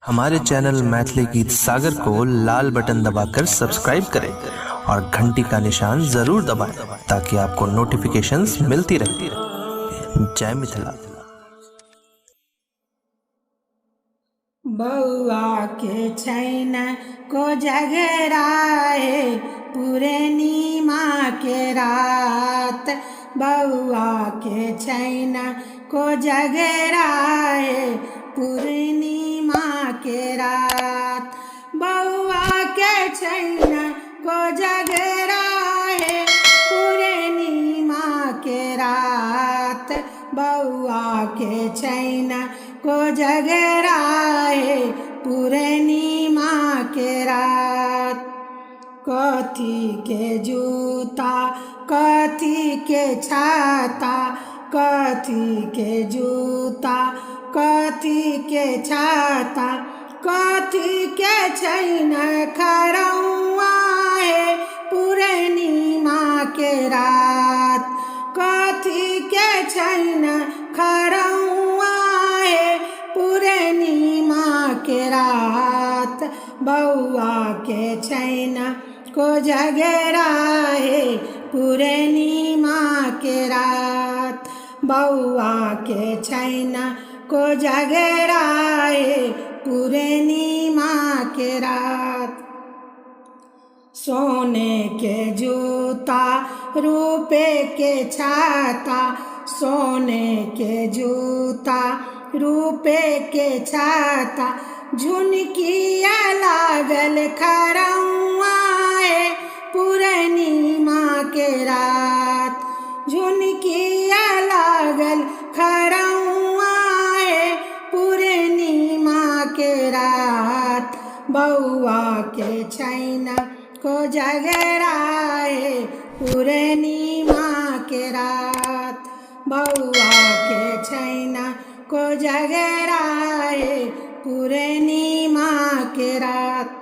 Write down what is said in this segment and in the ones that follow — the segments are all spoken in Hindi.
हमारे चैनल मैथिली गीत सागर को लाल बटन दबाकर सब्सक्राइब करें और घंटी का निशान जरूर दबाएं ताकि आपको नोटिफिकेशंस मिलती रहे। जय मिथिला। बउआ के छैन को जगराए पूर्णिमा के रात, बउआ के छैन को जगराए पूर्णिमा के रात, बउआ के छैन को जगराए पूर्णिमा के रात, बउआ के छैन को जगराए पूर्णिमा के रात। कथी के जूता कथी के छाता, कथी के जूता कथी के छाता, कथी के छैन खरौआ पूर्णिमा के रात, कथी के छैन खरौआ पूर्णिमा के रात, बउआ के छैन को जगराए पूर्णिमा के रात, बउआ के छैन को जगराए पूर्णिमा के रात। सोने के जूता रूपे के छाता, सोने के जूता रूपे के छाता, झुनकिया लागल खरौआ पूर्णिमा के रात, झुनकिया लागल खरौआ पूर्णिमा के रात, बउआ के छैन को जगराए पूर्णिमा के रात, बउआ के छैन को जगराए पूर्णिमा के रात।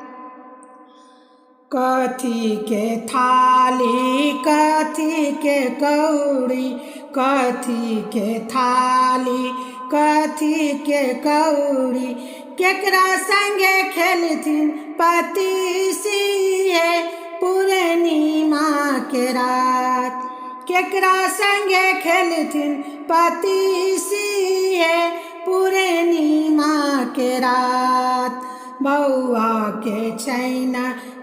कथी के थाली कथी के कौड़ी, कथी के थाली कथी के कौड़ी, केकरा संगे खेलथिन पतीसिए पूर्णिमा के रात, केकरा संगे खेलथिन पतीसिए पूर्णिमा के रात, बउआ के छैन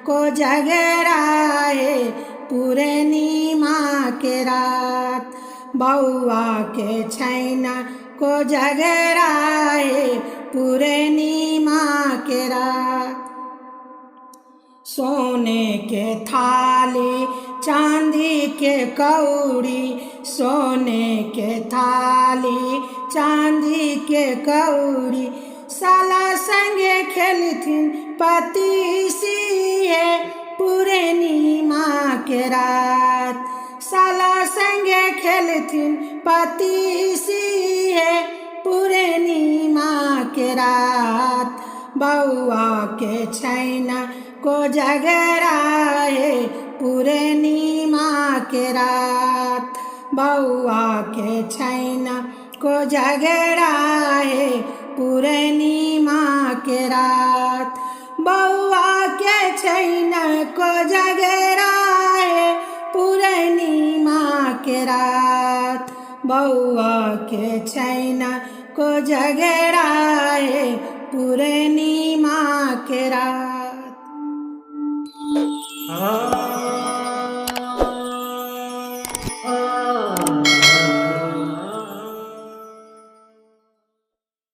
को जगराए पूर्णिमा के रात, बउआ के छैन को जगराए पूर्णिमा के रात। सोने के थाली चांदी के कौड़ी, सोने के थाली चांदी के कौड़ी, साला संगे खेलथिन पतीसिए पूर्णिमा के रात, साला संगे खेलथिन पतीसिए पूर्णिमा के रात, बउआ के छैन को जगराए पूर्णिमा के रात, बउआ के छैन को जगराए पूर्णिमा के रात, बउआ के छैन को जगराए पूर्णिमा के रात, बउआ के छैन को जगराए पूर्णिमा के रात।